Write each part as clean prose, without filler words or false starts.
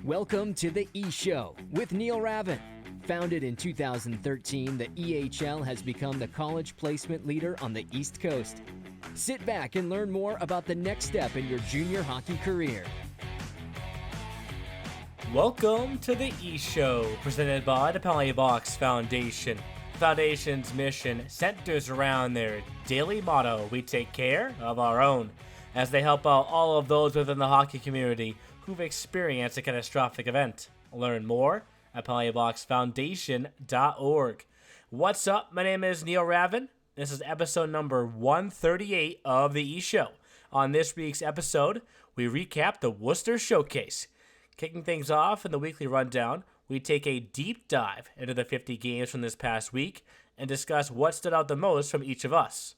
Welcome to the E-Show with Neil Ravin. Founded in 2013, the EHL has become the college placement leader on the East Coast. Sit back and learn more about the next step in your junior hockey career. Welcome to the E-Show, presented by the Penalty Box Foundation. The Foundation's mission centers around their daily motto, we take care of our own, as they help out all of those within the hockey community who've experienced a catastrophic event. Learn more at penaltyboxfoundation.org. What's up? My name is Neil Ravin. This is episode number 138 of the E-Show. On this week's episode, we recap the Worcester Showcase. Kicking things off in the weekly rundown, we take a deep dive into the 50 games from this past week and discuss what stood out the most from each of us.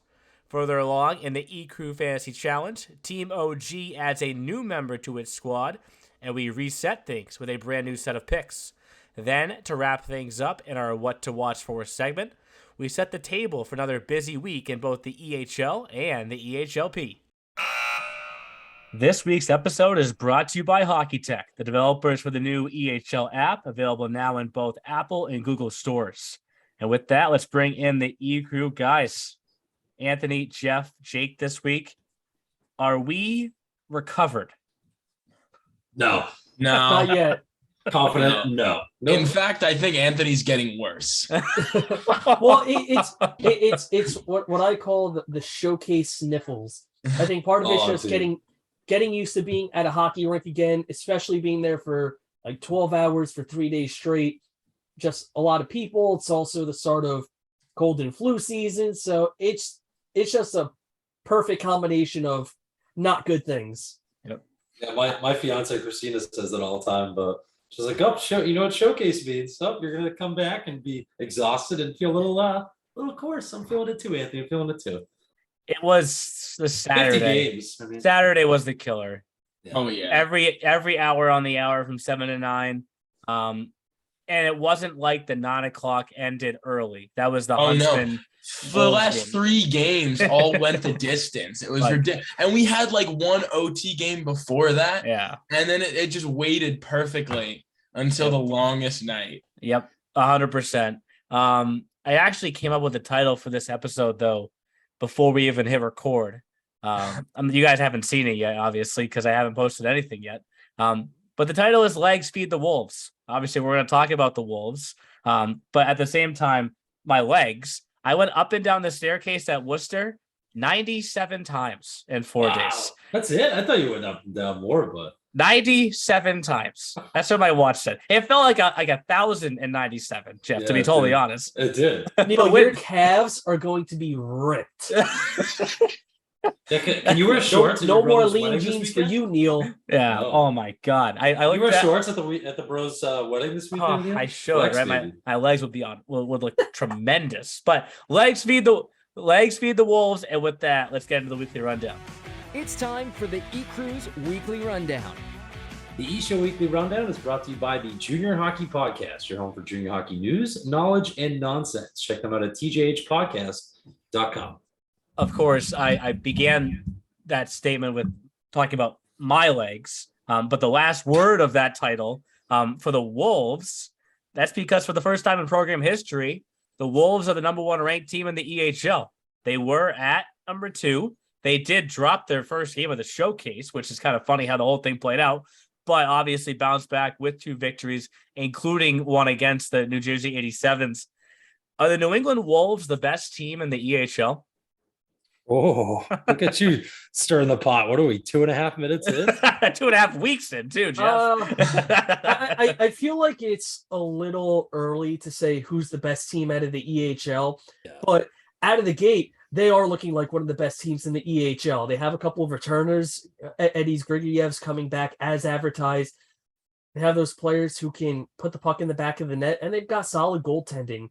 Further along in the Ecrew Fantasy Challenge, Teemoji adds a new member to its squad, and we reset things with a brand new set of picks. Then, to wrap things up in our What to Watch For segment, we set the table for another busy week in both the EHL and the EHLP. This week's episode is brought to you by Hockey Tech, the developers for the new EHL app, available now in both Apple and Google stores. And with that, let's bring in the Ecrew guys. Anthony, Jeff, Jake this week. Are we recovered? No. Not yet. Confident? No. Nope. In fact, I think Anthony's getting worse. Well, it's what I call the showcase sniffles. I think part of it's just getting used to being at a hockey rink again, especially being there for like 12 hours for 3 days straight. Just a lot of people. It's also the start of cold and flu season, so it's just a perfect combination of not good things. Yep. Yeah, my fiance Christina says that all the time, but she's like, "Oh, you know what showcase means? Oh, you're gonna come back and be exhausted and feel a little coarse. I'm feeling it too, Anthony. I'm feeling it too." It was the Saturday. 50 games. I mean, Saturday was the killer. Yeah. Oh yeah. Every hour on the hour from 7 to 9. And it wasn't like the 9 o'clock ended early. That was the Huntsman. No. The last 3 games all went the distance. It was ridiculous. And we had like one OT game before that. Yeah. And then it just waited perfectly until the longest night. Yep. 100%. I actually came up with a title for this episode though, before we even hit record. You guys haven't seen it yet, obviously, because I haven't posted anything yet. But the title is Legs Feed the Wolves. Obviously, we're going to talk about the Wolves. But at the same time, my legs, I went up and down the staircase at Worcester 97 times in 4 days. That's it? I thought you went up and down more, but 97 times. That's what my watch said. It felt like 1,097, Jeff, to be totally honest. It did. Your calves are going to be ripped. Can you wear shorts? No more lean jeans for you, Neil. Yeah. Oh my God. I you wear shorts at the bros' wedding this weekend? I should. Right, my legs would be would look tremendous. But legs feed the Wolves, and with that, let's get into the weekly rundown. It's time for the E-Crew's Weekly Rundown. The E-Show Weekly Rundown is brought to you by the Junior Hockey Podcast, your home for junior hockey news, knowledge, and nonsense. Check them out at tjhpodcast.com. Of course, I began that statement with talking about my legs, but the last word of that title for the Wolves, that's because for the first time in program history, the Wolves are the number 1 ranked team in the EHL. They were at number 2. They did drop their first game of the showcase, which is kind of funny how the whole thing played out, but obviously bounced back with 2 victories, including one against the New Jersey 87s. Are the New England Wolves the best team in the EHL? Oh, look at you stirring the pot. What are we, 2.5 minutes in? 2.5 weeks in, too, Jeff. I feel like it's a little early to say who's the best team out of the EHL, but out of the gate, they are looking like one of the best teams in the EHL. They have a couple of returners. Eddie's Grigoriev's coming back as advertised. They have those players who can put the puck in the back of the net, and they've got solid goaltending.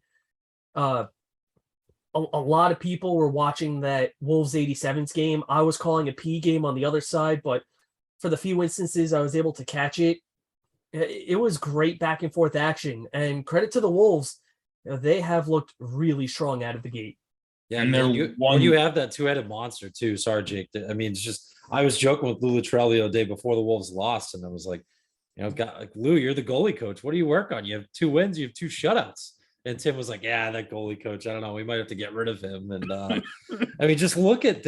A lot of people were watching that Wolves 87s game. I was calling a P game on the other side, but for the few instances I was able to catch it, it was great back and forth action. And credit to the Wolves, they have looked really strong out of the gate. Yeah, and when you have that 2-headed monster too. Sorry, Jake. I mean, it's just I was joking with Lula Trelli the day before the Wolves lost, and I was like, Like Lou, you're the goalie coach. What do you work on? You have 2 wins, you have 2 shutouts. And Tim was like, yeah, that goalie coach, I don't know. We might have to get rid of him. And I mean, just look at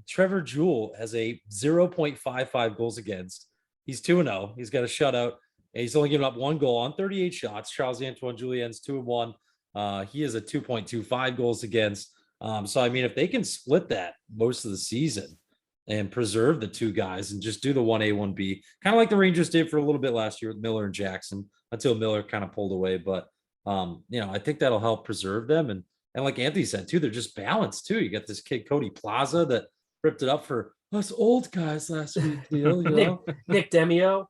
Trevor Jewell has a 0.55 goals against. He's 2-0. He's got a shutout. And he's only given up 1 goal on 38 shots. Charles-Antoine Julien's 2-1. He has a 2.25 goals against. So, I mean, if they can split that most of the season and preserve the 2 guys and just do the 1A, 1B, kind of like the Rangers did for a little bit last year with Miller and Jackson until Miller kind of pulled away. But, I think that'll help preserve them. And like Anthony said, too, they're just balanced, too. You got this kid, Cody Plaza, that ripped it up for us old guys last week, Neil, Nick Demio.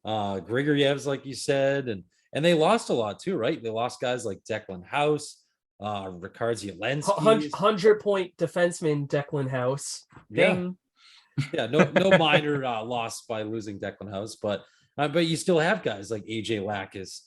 Grigoriev's, like you said, and they lost a lot too, right? They lost guys like Declan House, Ricard Zielinski, 100-point defenseman Declan House. Ding. Yeah, no minor loss by losing Declan House, but you still have guys like AJ Lackas,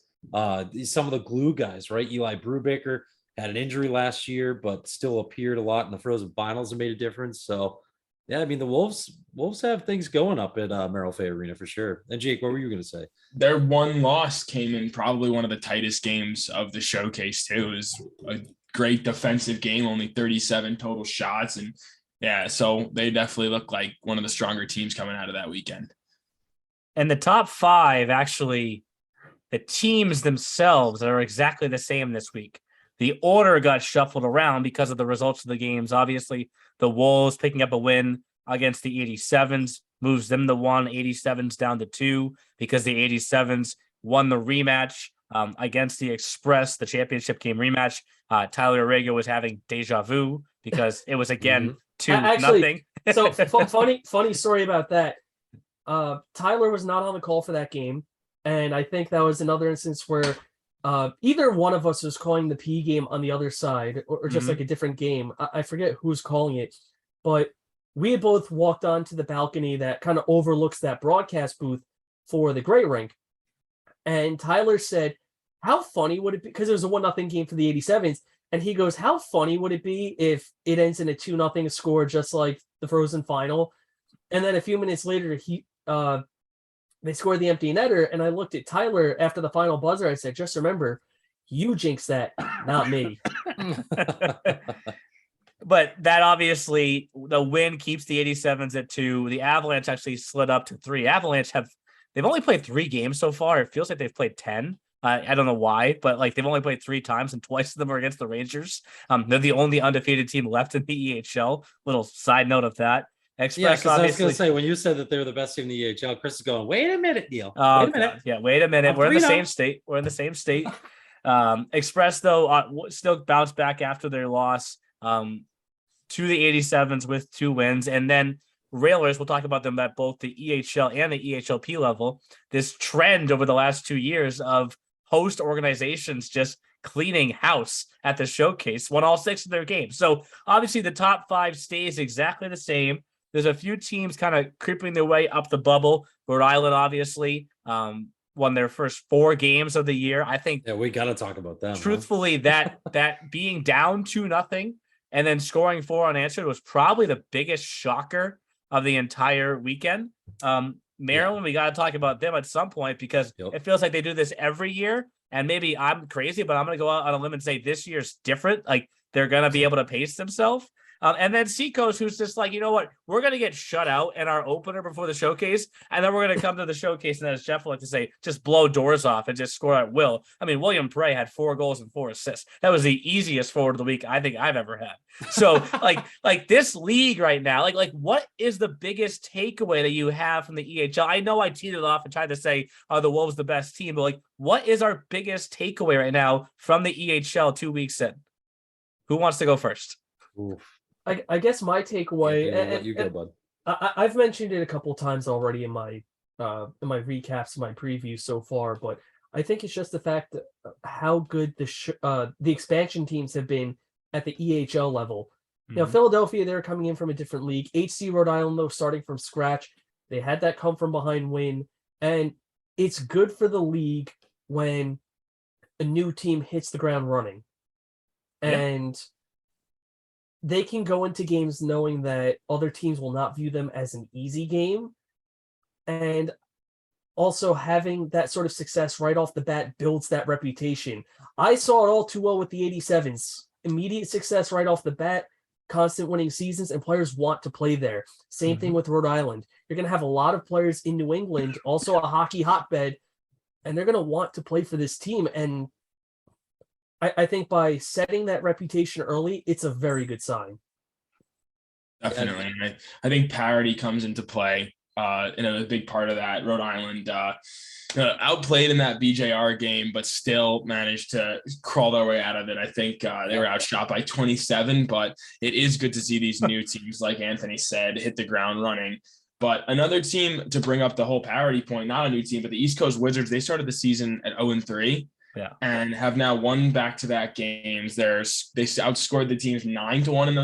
some of the glue guys, right? Eli Brubaker had an injury last year, but still appeared a lot in the frozen finals and made a difference. So, yeah, I mean, the Wolves have things going up at Merrill Fay Arena for sure. And Jake, what were you going to say? Their 1 loss came in probably one of the tightest games of the showcase too. It was a great defensive game, only 37 total shots. And yeah, so they definitely look like one of the stronger teams coming out of that weekend. And the top 5, actually, the teams themselves are exactly the same this week. The order got shuffled around because of the results of the games. Obviously, the Wolves picking up a win against the 87s moves them to 1, 87s down to 2, because the 87s won the rematch against the Express, the championship game rematch. Tyler Arrego was having deja vu because it was again 2-0. So funny story about that. Tyler was not on the call for that game, and I think that was another instance where either one of us was calling the P game on the other side, or just like a different game. I forget who's calling it, but we had both walked onto the balcony that kind of overlooks that broadcast booth for the Gray Rink. And Tyler said, how funny would it be? Because it was a 1-0 game for the 87s. And he goes, how funny would it be if it ends in a 2-0 score, just like the Frozen final? And then a few minutes later, they scored the empty netter, and I looked at Tyler after the final buzzer. I said, just remember, you jinxed that, not me. But that obviously, the win keeps the 87s at 2. The Avalanche actually slid up to 3. Avalanche they've only played 3 games so far. It feels like they've played 10. I don't know why, but like they've only played 3 times, and twice of them are against the Rangers. They're the only undefeated team left in the EHL. Little side note of that. Express, because I was going to say, when you said that they were the best team in the EHL, Chris is going, wait a minute, Neil. Oh, wait a minute. God. Yeah, wait a minute. We're in the same state. Express, though, still bounced back after their loss to the 87s with 2 wins. And then Railers, we'll talk about them at both the EHL and the EHLP level. This trend over the last 2 years of host organizations just cleaning house at the showcase, won all 6 of their games. So obviously the top 5 stays exactly the same. There's a few teams kind of creeping their way up the bubble. Rhode Island, obviously, won their first 4 games of the year. I think. Yeah, we got to talk about them. Truthfully, that being down 2-0 and then scoring 4 unanswered was probably the biggest shocker of the entire weekend. Maryland, we got to talk about them at some point, because it feels like they do this every year. And maybe I'm crazy, but I'm going to go out on a limb and say this year's different. Like, they're going to be able to pace themselves. And then Seacoast, who's just like, you know what, we're going to get shut out in our opener before the showcase, and then we're going to come to the showcase, and as Jeff would like to say, just blow doors off and just score at will. I mean, William Prey had 4 goals and 4 assists. That was the easiest forward of the week I think I've ever had. So, like this league right now, like what is the biggest takeaway that you have from the EHL? I know I teed it off and tried to say, are the Wolves the best team? But like, what is our biggest takeaway right now from the EHL 2 weeks in? Who wants to go first? Oof. I guess my takeaway, let you go, bud. I've mentioned it a couple of times already in my recaps, my previews so far, but I think it's just the fact that how good the expansion teams have been at the EHL level. You know, Philadelphia, they're coming in from a different league. HC Rhode Island, though, starting from scratch. They had that come from behind win, and it's good for the league when a new team hits the ground running, and they can go into games knowing that other teams will not view them as an easy game. And also having that sort of success right off the bat builds that reputation. I saw it all too well with the 87s. Immediate success right off the bat, constant winning seasons, and players want to play there. Same thing with Rhode Island. You're going to have a lot of players in New England, also a hockey hotbed, and they're going to want to play for this team. And I think by setting that reputation early, it's a very good sign. Definitely. I think parity comes into play. A big part of that. Rhode Island outplayed in that BJR game, but still managed to crawl their way out of it. I think they were outshot by 27, but it is good to see these new teams, like Anthony said, hit the ground running. But another team to bring up the whole parity point, not a new team, but the East Coast Wizards, they started the season at 0-3. Yeah. And have now won back-to-back games. They outscored the teams 9-1 in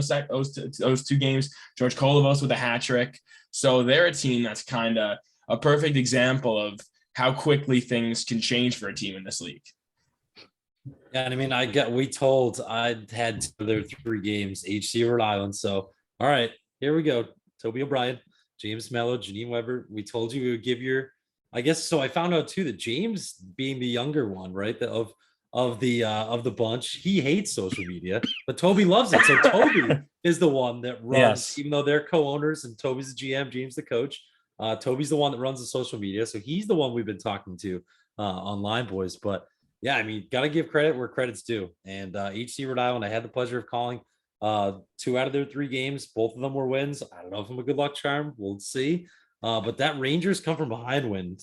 those two games. George Kolovos with a hat trick. So they're a team that's kind of a perfect example of how quickly things can change for a team in this league. Yeah, and I mean, I had two of their 3 games, HC Rhode Island. So, all right, here we go. Toby O'Brien, James Mello, Janine Weber. We told you we would give I guess so. I found out too that James, being the younger one, right, of the bunch, he hates social media, but Toby loves it. So Toby is the one that runs, even though they're co-owners and Toby's the GM, James the coach. Toby's the one that runs the social media, so he's the one we've been talking to online, boys. But yeah, I mean, gotta give credit where credit's due. And HC Rhode Island, I had the pleasure of calling 2 out of their 3 games. Both of them were wins. I don't know if I'm a good luck charm. We'll see. But that Rangers come from behind win,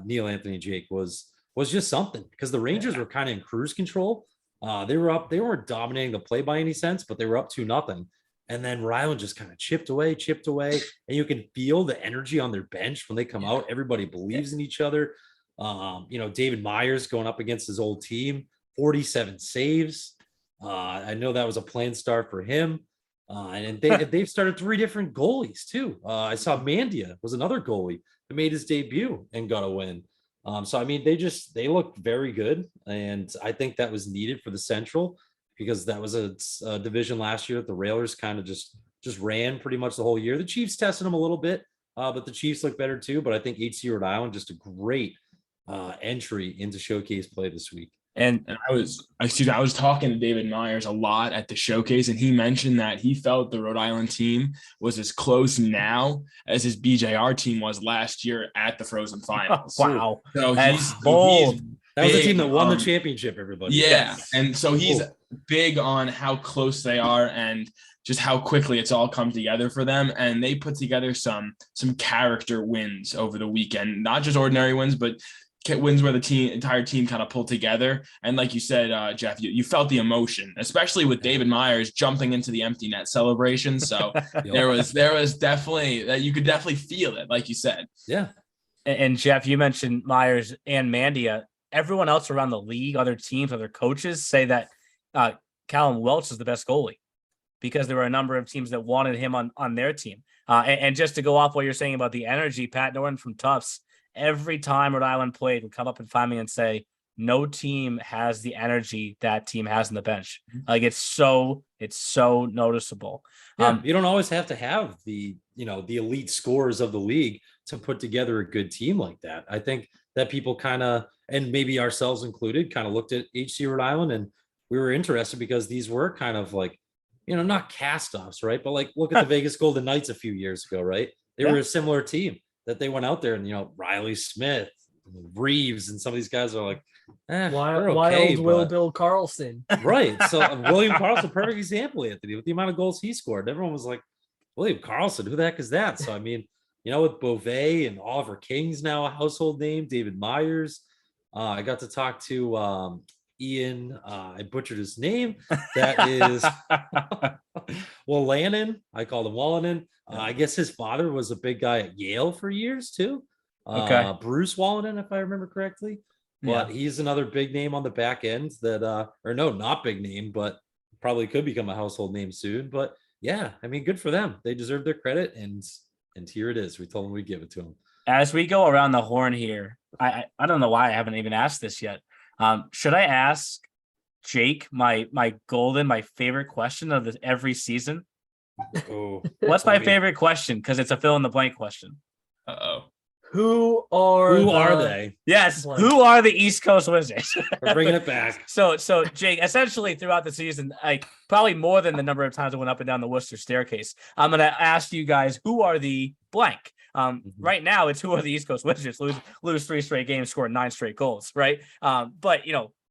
Neil, Anthony, Jake, was just something, because the Rangers were kind of in cruise control. They weren't dominating the play by any sense, but they were up 2-0. And then Rhode Island just kind of chipped away. And you can feel the energy on their bench when they come out. Everybody believes in each other. David Myers going up against his old team, 47 saves. I know that was a planned start for him. And they've started 3 different goalies too. I saw Mandia was another goalie that made his debut and got a win. So I mean, they look very good, and I think that was needed for the Central, because that was a division last year that the Railers kind of just ran pretty much the whole year. The Chiefs tested them a little bit, but the Chiefs look better too. But I think HC Rhode Island, just a great entry into showcase play this week. And I was talking to David Myers a lot at the showcase, and he mentioned that he felt the Rhode Island team was as close now as his BJR team was last year at the Frozen Finals. Wow. So that's bold. That was the team that won the championship, everybody. Yeah. Yes. And so he's big on how close they are and just how quickly it's all come together for them. And they put together some character wins over the weekend, not just ordinary wins, but wins where the entire team kind of pulled together. And like you said, Jeff, you felt the emotion, especially with David Myers jumping into the empty net celebration. So there was definitely that, you could definitely feel it, like you said. Yeah. And Jeff, you mentioned Myers and Mandia. Everyone else around the league, other teams, other coaches say that Callum Welch is the best goalie, because there were a number of teams that wanted him on their team. And just to go off what you're saying about the energy, Pat Norton from Tufts, every time Rhode Island played, would come up and find me and say, no team has the energy that team has on the bench. Like it's so noticeable. Yeah, you don't always have to have the elite scorers of the league to put together a good team like that. I think that people kind of, and maybe ourselves included, kind of looked at HC Rhode Island, and we were interested because these were kind of like, not cast-offs, right? But like, look at the Vegas Golden Knights a few years ago, right? They were a similar team that they went out there, and Riley Smith, Reeves, and some of these guys are like, Wild Will Bill Carlson. Right. So William Carlson, perfect example, Anthony, with the amount of goals he scored. Everyone was like, William Carlson, who the heck is that? So I mean, with Beauvais and Oliver King's now a household name, David Myers. I got to talk to Ian, I butchered his name. That is Wallanen. I called him Wallanen. I guess his father was a big guy at Yale for years too. Bruce Wallanen, if I remember correctly. But he's another big name on the back end that, or no, not big name, but probably could become a household name soon. But yeah, I mean, good for them. They deserve their credit, and here it is. We told them we'd give it to them. As we go around the horn here, I don't know why I haven't even asked this yet. Should I ask Jake my favorite question of every season? Oh, what's my favorite question? Because it's a fill in the blank question. Uh-oh. Who are they? Yes. Blank. Who are the East Coast Wizards? We're bringing it back. So Jake, essentially throughout the season, like probably more than the number of times I went up and down the Worcester staircase, I'm going to ask you guys, who are the blank? Right now it's who are the East Coast Wizards, lose 3 straight games, score 9 straight goals. Right. But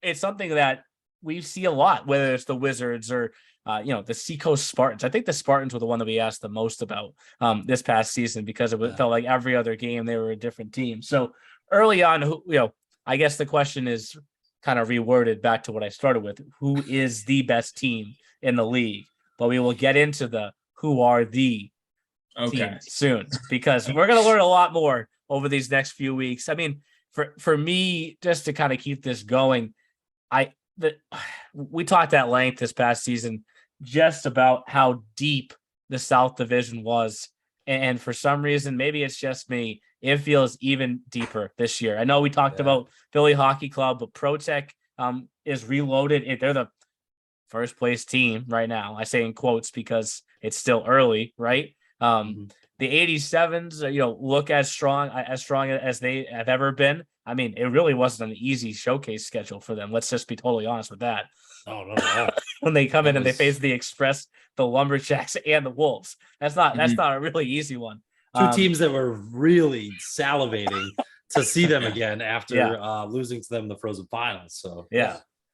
it's something that we see a lot, whether it's the Wizards or, the Seacoast Spartans. I think the Spartans were the one that we asked the most about this past season because it felt like every other game they were a different team. So early on, I guess the question is kind of reworded back to what I started with. Who is the best team in the league? But we will get into the who are the team soon, because we're going to learn a lot more over these next few weeks. I mean, for me, just to kind of keep this going, we talked at length this past season just about how deep the South Division was. And for some reason, maybe it's just me, it feels even deeper this year. I know we talked about Philly Hockey Club, but ProTech is reloaded. They're the first place team right now. I say in quotes because it's still early, right? The 87s, look as strong as they have ever been. I mean, it really wasn't an easy showcase schedule for them. Let's just be totally honest with that. Oh, no. When they come in and they face the Express, the Lumberjacks, and the Wolves, that's not a really easy one. Two teams that were really salivating to see them again after losing to them in the Frozen Finals. So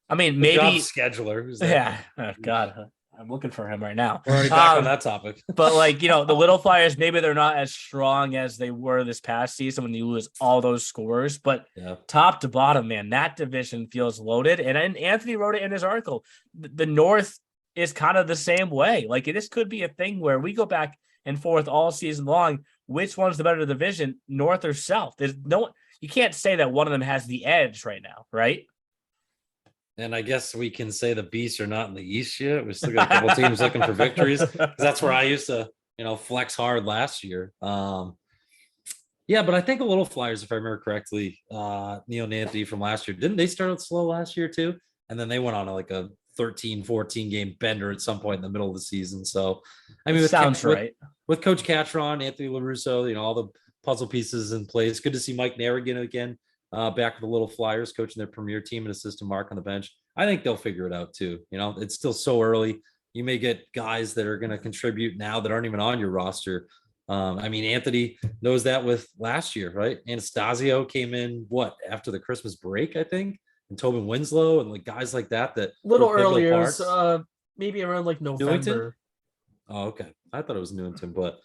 I mean, good maybe job, scheduler. Who's that? Oh, God. I'm looking for him right now. We're already back on that topic. But the Little Flyers, maybe they're not as strong as they were this past season when you lose all those scores. But top to bottom, man, that division feels loaded. And Anthony wrote it in his article. The North is kind of the same way. Like, this could be a thing where we go back and forth all season long. Which one's the better division, North or South? You can't say that one of them has the edge right now, right? And I guess we can say the Beasts are not in the East yet. We still got a couple teams looking for victories. That's where I used to, flex hard last year. But I think the Little Flyers, if I remember correctly, Neil Nanty from last year, didn't they start out slow last year too? And then they went on a 13, 14 game bender at some point in the middle of the season. So, I mean, sounds right. With Coach Catron, Anthony LaRusso, all the puzzle pieces in place. Good to see Mike Narrigan again. Back with the Little Flyers, coaching their premier team and assistant Mark on the bench. I think they'll figure it out too. It's still so early. You may get guys that are going to contribute now that aren't even on your roster. I mean, Anthony knows that with last year, right? Anastasio came in after the Christmas break, I think, and Tobin Winslow and guys like that. That a little earlier, maybe around November. Newington? Oh, okay. I thought it was Newington, but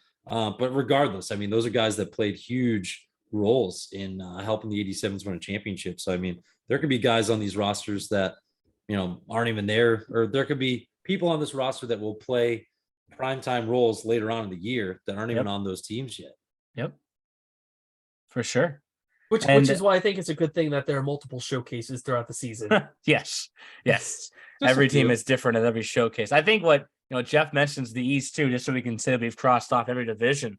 regardless, I mean, those are guys that played huge roles in helping the 87s win a championship. So I mean, there could be guys on these rosters that aren't even there, or there could be people on this roster that will play primetime roles later on in the year that aren't even on those teams yet. Yep, for sure. Which is why I think it's a good thing that there are multiple showcases throughout the season. yes. Every team is different at every showcase. I think what Jeff mentions the East too, just so we can say we've crossed off every division.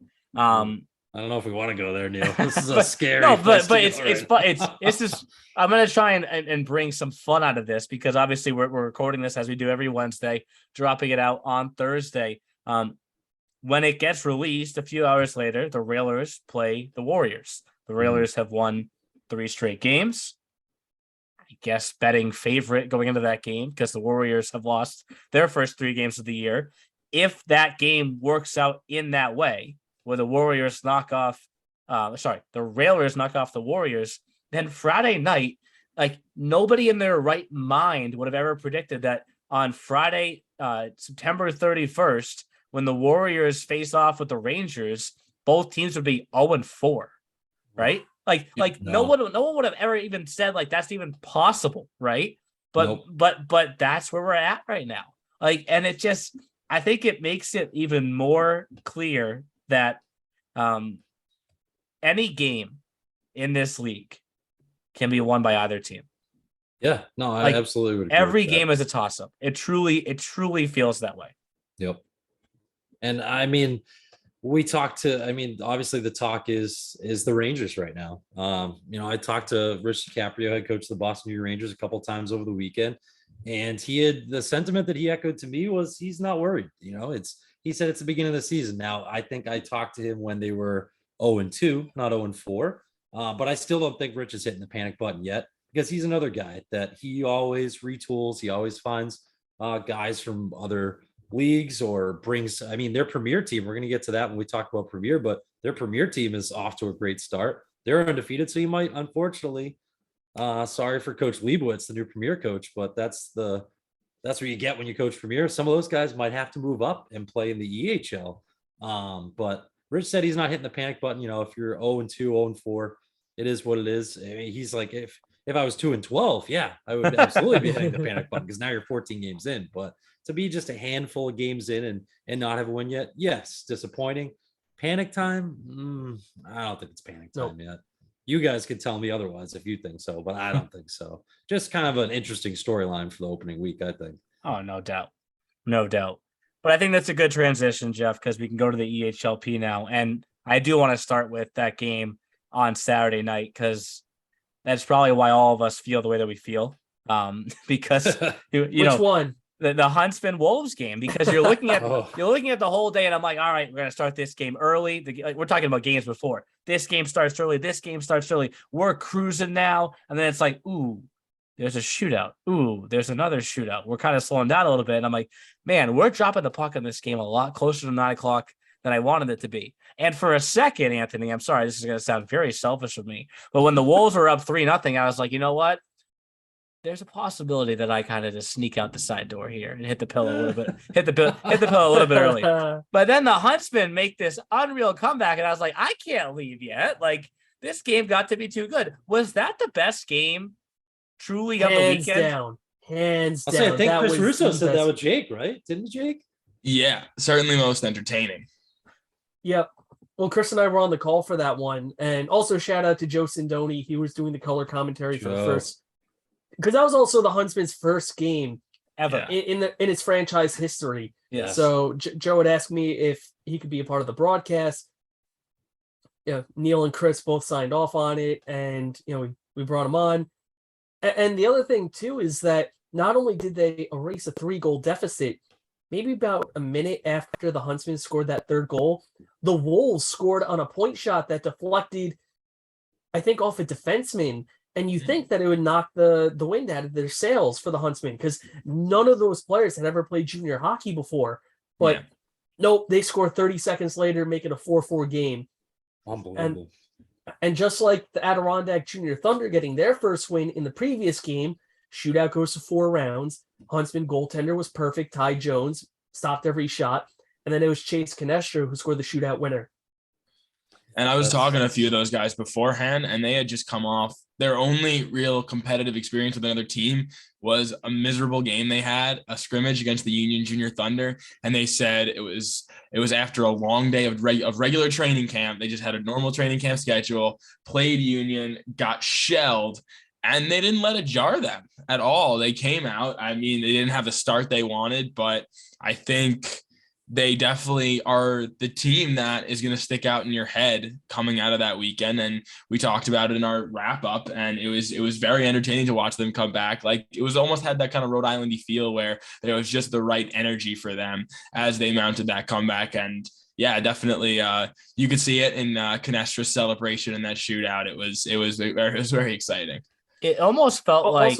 I don't know if we want to go there, Neil. This is a scary. No, but it's just I'm gonna try and bring some fun out of this, because obviously we're recording this as we do every Wednesday, dropping it out on Thursday. When it gets released a few hours later, the Railers play the Warriors. The Railers have won 3 straight games. I guess betting favorite going into that game, because the Warriors have lost their first 3 games of the year. If that game works out in that way, where the Railers knock off the Warriors, then Friday night, nobody in their right mind would have ever predicted that on Friday, September 31st, when the Warriors face off with the Rangers, both teams would be 0-4, right? No one would have ever even said that's even possible, right? But but that's where we're at right now. And it just, I think it makes it even more clear that any game in this league can be won by either team. Yeah, no, I absolutely would agree. Every game is a toss-up. It truly feels that way. Yep. And I mean, obviously the talk is the Rangers right now. I talked to Rich DiCaprio, head coach of the Boston New Rangers, a couple of times over the weekend, and the sentiment that he echoed to me was he's not worried. He said it's the beginning of the season. Now, I think I talked to him when they were 0-2, not 0-4. But I still don't think Rich is hitting the panic button yet, because he's another guy that he always retools. He always finds guys from other leagues or brings. I mean, their premier team, we're going to get to that when we talk about premier, but their premier team is off to a great start. They're undefeated. So he might, unfortunately, sorry for Coach Leibowitz, the new premier coach, but that's what you get when you coach premier. Some of those guys might have to move up and play in the EHL. But Rich said he's not hitting the panic button. You know, if you're 0-2, 0-4, it is what it is. I mean, he's like, if I was 2-12, yeah, I would absolutely be hitting the panic button, because now you're 14 games in. But to be just a handful of games in and not have a win yet, yes, disappointing. Panic time? I don't think it's panic time yet. You guys could tell me otherwise if you think so, but I don't think so. Just kind of an interesting storyline for the opening week, I think. Oh, no doubt. No doubt. But I think that's a good transition, Jeff, because we can go to the EHLP now. And I do want to start with that game on Saturday night, because that's probably why all of us feel the way that we feel. Because Which one? The Huntsman Wolves game, because you're looking at the whole day, and I'm like, all right, we're gonna start this game early. We're talking about games before. This game starts early. This game starts early. We're cruising now, and then it's like, ooh, there's a shootout. Ooh, there's another shootout. We're kind of slowing down a little bit, and I'm like, man, we're dropping the puck in this game a lot closer to 9 o'clock than I wanted it to be. And for a second, Anthony, I'm sorry, this is gonna sound very selfish of me, but when the Wolves were up 3-0, I was like, you know what? There's a possibility that I kind of just sneak out the side door here and hit the pillow a little bit, hit the pillow a little bit early. But then the Huntsmen make this unreal comeback, and I was like, I can't leave yet. Like, this game got to be too good. Was that the best game truly of the weekend? Hands down. I think Chris Russo said that with Jake, right? Didn't Jake? Yeah, certainly most entertaining. Yep. Well, Chris and I were on the call for that one. And also shout out to Joe Sindoni. He was doing the color commentary for the first, because that was also the Huntsman's first game ever in its franchise history. Yeah. So Joe had asked me if he could be a part of the broadcast. Yeah, Neil and Chris both signed off on it, and we brought him on. And the other thing too is that not only did they erase a 3-goal deficit, maybe about a minute after the Huntsmen scored that third goal, the Wolves scored on a point shot that deflected, I think, off a defenseman. And you think that it would knock the wind out of their sails for the Huntsmen, because none of those players had ever played junior hockey before. But nope, they score 30 seconds later, make it a 4-4 game. Unbelievable. And just like the Adirondack Junior Thunder getting their first win in the previous game, shootout goes to 4 rounds. Huntsman goaltender was perfect. Ty Jones stopped every shot. And then it was Chase Canestra who scored the shootout winner. And I was talking to a few of those guys beforehand, and they had just come off their only real competitive experience with another team was a miserable game they had, a scrimmage against the Union Junior Thunder. And they said it was after a long day of regular training camp. They just had a normal training camp schedule, played Union, got shelled, and they didn't let it jar them at all. They came out. I mean, they didn't have the start they wanted, but I think they definitely are the team that is going to stick out in your head coming out of that weekend. And we talked about it in our wrap up, and it was very entertaining to watch them come back. Like, it was almost had that kind of Rhode Island-y feel where there was just the right energy for them as they mounted that comeback. And yeah, definitely. You could see it in Canestra's celebration in that shootout. It was very exciting. It almost felt like,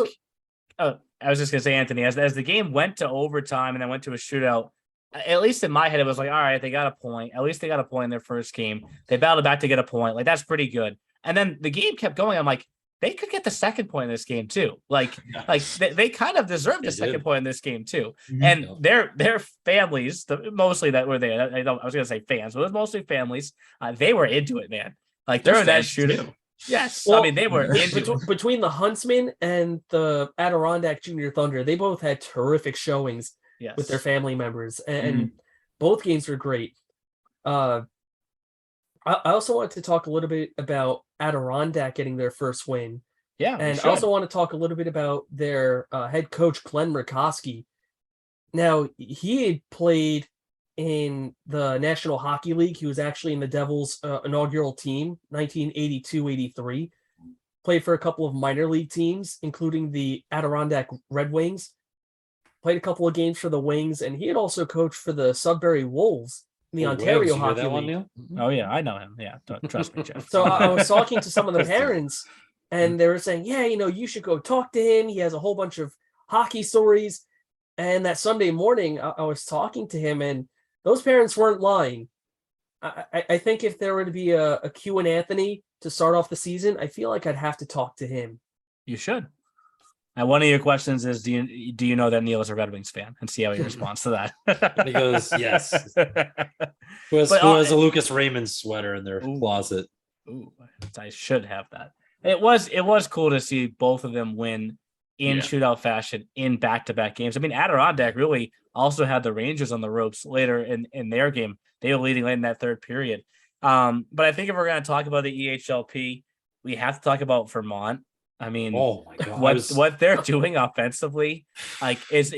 I was just going to say, Anthony, as the game went to overtime and then went to a shootout, at least in my head, it was like, all right, they got a point. At least they got a point in their first game. They battled back to get a point. Like, that's pretty good. And then the game kept going. I'm like, they could get the second point in this game too. Like they kind of deserved a second point in this game too. Mm-hmm. And their families, mostly that were there, I was going to say fans, but it was mostly families. They were into it, man. Like, they're in that shootout. Yes. Well, I mean, they were between the Huntsmen and the Adirondack Junior Thunder, they both had terrific showings. Yes. With their family members, and both games were great. I also wanted to talk a little bit about Adirondack getting their first win. Yeah, and I also want to talk a little bit about their head coach, Glenn Murkowski. Now, he had played in the National Hockey League. He was actually in the Devils' inaugural team, 1982-83. Played for a couple of minor league teams, including the Adirondack Red Wings. Played a couple of games for the Wings, and he had also coached for the Sudbury Wolves in the Oh, Wales, Ontario you hear Hockey that one, League. Neil? Oh yeah, I know him. Yeah, trust me, Jeff. So I was talking to some of the parents, Mm-hmm. and they were saying, yeah, you should go talk to him. He has a whole bunch of hockey stories. And that Sunday morning, I was talking to him, and those parents weren't lying. I think if there were to be a Q and Anthony to start off the season, I feel like I'd have to talk to him. You should. And one of your questions is, do you know that Neil is a Red Wings fan? And see how he responds to that. And he goes, yes. Who has a Lucas Raymond sweater in their closet? Ooh, I should have that. It was cool to see both of them win in shootout fashion in back-to-back games. I mean, Adirondack really also had the Rangers on the ropes later in their game. They were leading late in that third period. But I think if we're going to talk about the EHLP, we have to talk about Vermont. I mean, oh my God, what they're doing offensively, like is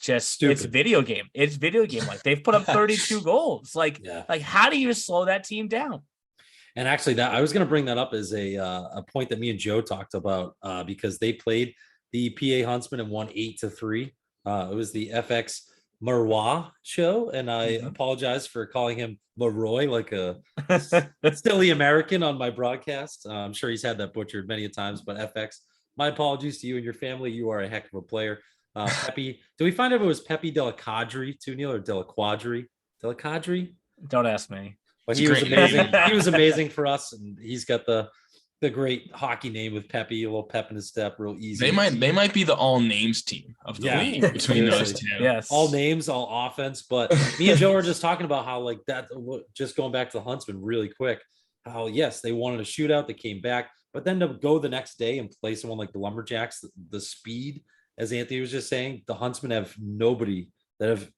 just stupid. It's video game. It's video game. Like they've put up 32 goals. Like how do you slow that team down? And actually, that I was going to bring that up as a point that me and Joe talked about because they played the PA Huntsman and won 8-3. It was the FX Marois show, and I apologize for calling him Maroy, like a silly American on my broadcast. I'm sure he's had that butchered many a times, but FX, my apologies to you and your family. You are a heck of a player. Pepe, did we find out if it was Pepe Delacadri too, Neil, or Delacquadri? Delacadri? Don't ask me. But he was amazing. He was amazing for us, and he's got the great hockey name with Pepe, a little pep in his step, real easy. They might be the all names team of the league between those two. Yes, all names, all offense. But me and Joe were just talking about how like that. Just going back to the Huntsman really quick. How yes, they wanted a shootout, they came back, but then to go the next day and play someone like the Lumberjacks, the speed, as Anthony was just saying, the Huntsmen have nobody that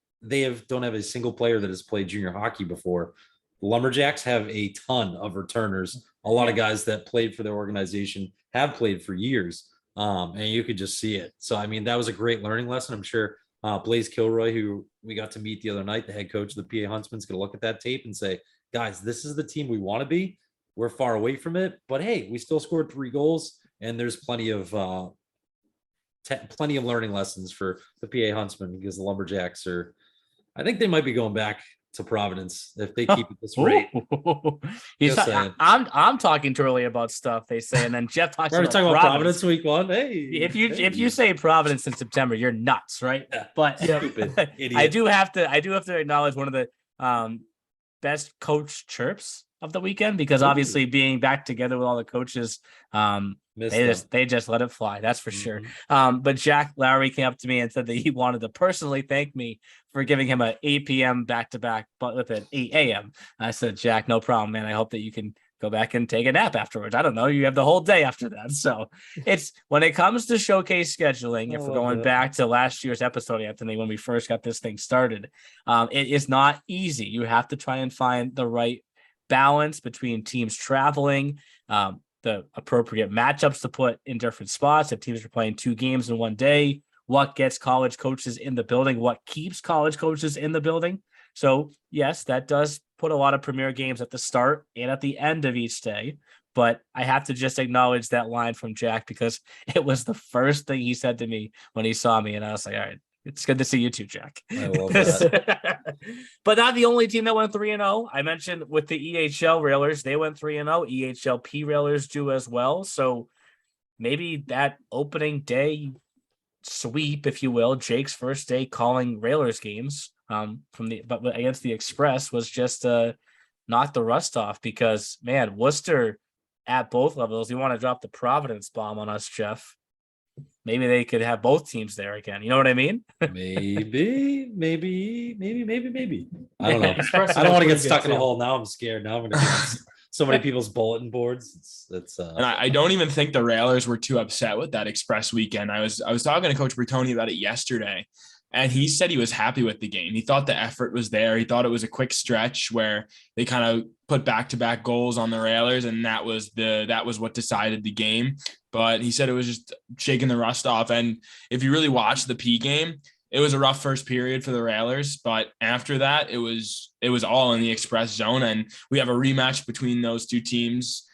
don't have a single player that has played junior hockey before. The Lumberjacks have a ton of returners. A lot of guys that played for their organization have played for years, and you could just see it. So, I mean, that was a great learning lesson. I'm sure Blaze Kilroy, who we got to meet the other night, the head coach of the PA Huntsman, is going to look at that tape and say, guys, this is the team we want to be. We're far away from it, but hey, we still scored 3 goals, and there's plenty of learning lessons for the PA Huntsman because the Lumberjacks I think they might be going back to Providence if they keep it this rate. I'm talking too early about stuff they say, and then Jeff talks about Providence week 1. Hey, if you say Providence in September, you're nuts, right? Yeah. But stupid idiot. I do have to acknowledge one of the best coach chirps of the weekend, because obviously being back together with all the coaches, they just let it fly. That's for sure. But Jack Lowry came up to me and said that he wanted to personally thank me for giving him an 8 p.m. back-to-back, but with an 8 a.m. I said, Jack, no problem, man. I hope that you can go back and take a nap afterwards. I don't know. You have the whole day after that. So it's when it comes to showcase scheduling, if we're going back to last year's episode, Anthony, when we first got this thing started, it is not easy. You have to try and find the right balance between teams traveling, the appropriate matchups to put in different spots. If teams are playing 2 games in one day, what gets college coaches in the building, what keeps college coaches in the building. So yes, that does put a lot of premier games at the start and at the end of each day. But I have to just acknowledge that line from Jack, because it was the first thing he said to me when he saw me. And I was like, all right, it's good to see you too, Jack. I love that. But not the only team that went 3-0. I mentioned with the EHL Railers, they went 3-0. EHLP Railers do as well. So maybe that opening day sweep, if you will, Jake's first day calling Railers games but against the Express was just knock the rust off, because man, Worcester at both levels, you want to drop the Providence bomb on us, Jeff. Maybe they could have both teams there again. You know what I mean? Maybe. I don't know. I don't want to get stuck in a hole. Now I'm scared. Now I'm going to get so many people's bulletin boards. And I don't even think the Railers were too upset with that Express weekend. I was talking to Coach Bertoni about it yesterday, and he said he was happy with the game. He thought the effort was there. He thought it was a quick stretch where they kind of put back-to-back goals on the Railers, and that was what decided the game. But he said it was just shaking the rust off. And if you really watch the P game, it was a rough first period for the Railers, but after that, it was all in the Express zone. And we have a rematch between those two teams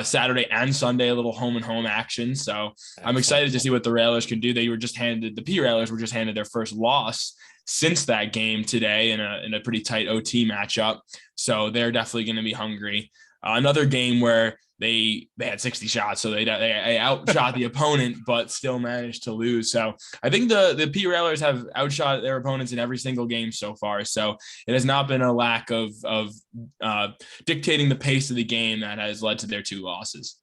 Saturday and Sunday, a little home and home action. So I'm excited to see what the Railers can do. The P Railers were just handed their first loss since that game today in a pretty tight OT matchup. So they're definitely going to be hungry. Another game where they had 60 shots, so they outshot the opponent, but still managed to lose. So I think the P Railers have outshot their opponents in every single game so far. So it has not been a lack of dictating the pace of the game that has led to their 2 losses.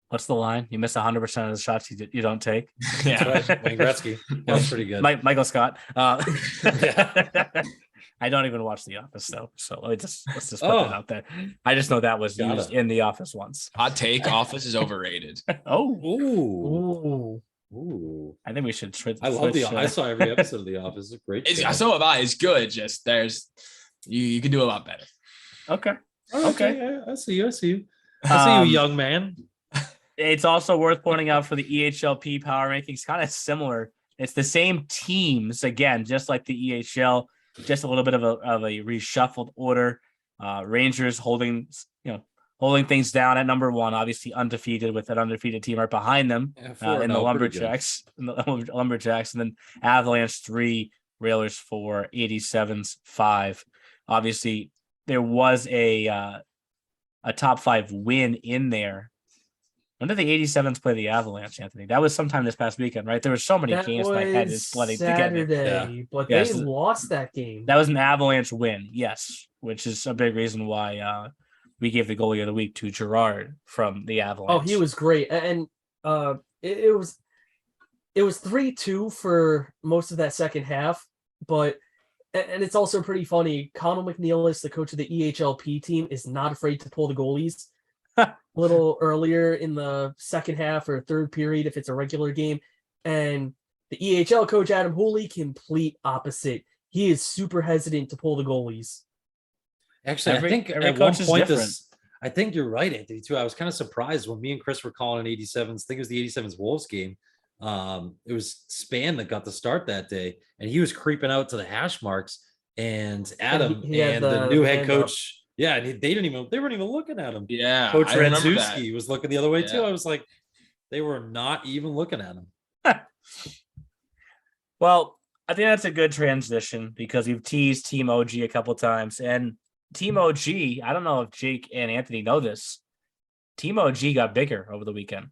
What's the line? You miss 100% of the shots you don't take. Yeah, Wayne Gretzky. That's pretty good. Michael Scott. Yeah. I don't even watch The Office though, so let's just put that out there. I just know that was used in The Office once. Hot take: Office is overrated. Ooh. I think we should. I love I saw every episode of The Office. It's a great. So have I. It's good. Just there's you can do a lot better. Okay. Okay. I see you. I see you, young man. It's also worth pointing out for the EHLP Power Rankings, kind of similar. It's the same teams again, just like the EHL. Just a little bit of a reshuffled order. Rangers holding things down at number 1, obviously undefeated with an undefeated team right behind them in the Lumberjacks. And then Avalanche 3, Railers 4, 87s 5. Obviously, there was a top 5 win in there. When did the 87s play the Avalanche, Anthony? That was sometime this past weekend, right? There were so many games my head is flooding together. But they lost that game. That was an Avalanche win, yes, which is a big reason why we gave the goalie of the week to Gerard from the Avalanche. Oh, he was great. And it was 3-2 for most of that second half, but and it's also pretty funny. Connell McNeilis, the coach of the EHLP team, is not afraid to pull the goalies. A little earlier in the second half or third period if it's a regular game. And the EHL coach, Adam Hooley, complete opposite. He is super hesitant to pull the goalies. Actually, I think at one point I think you're right, Anthony, too. I was kind of surprised when me and Chris were calling an 87s. I think it was the 87s Wolves game. It was Span that got the start that day, and he was creeping out to the hash marks. And Adam and the new head coach... Yeah, and they weren't even looking at him. Yeah, Coach Randzuski was looking the other way too. I was like, they were not even looking at him. Well, I think that's a good transition because we've teased Teemoji a couple times, and Teemoji, I don't know if Jake and Anthony know this. Teemoji got bigger over the weekend.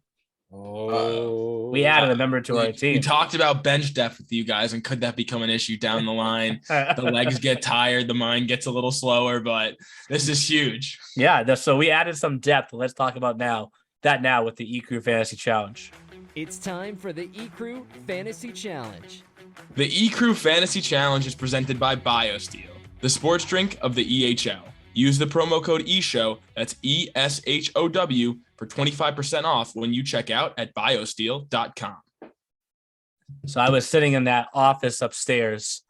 We added a member to our team. We talked about bench depth with you guys, and could that become an issue down the line? The legs get tired, the mind gets a little slower, but this is huge. Yeah, so we added some depth. Let's talk about now with the Ecrew Fantasy Challenge. It's time for the Ecrew Fantasy Challenge. The Ecrew Fantasy Challenge is presented by BioSteel, the sports drink of the EHL. Use the promo code ESHOW, that's ESHOW, for 25% off when you check out at biosteel.com. So I was sitting in that office upstairs.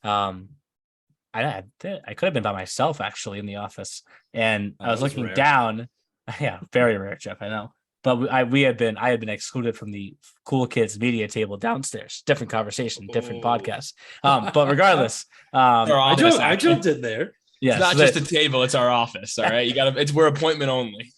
I could have been by myself actually in the office, and I was looking down. Yeah, very rare, Jeff. I know, but I had been excluded from the cool kids media table downstairs. Different conversation, different podcast. But regardless, I jumped in there. Yeah, it's not just a table; it's our office. All right, we're appointment only.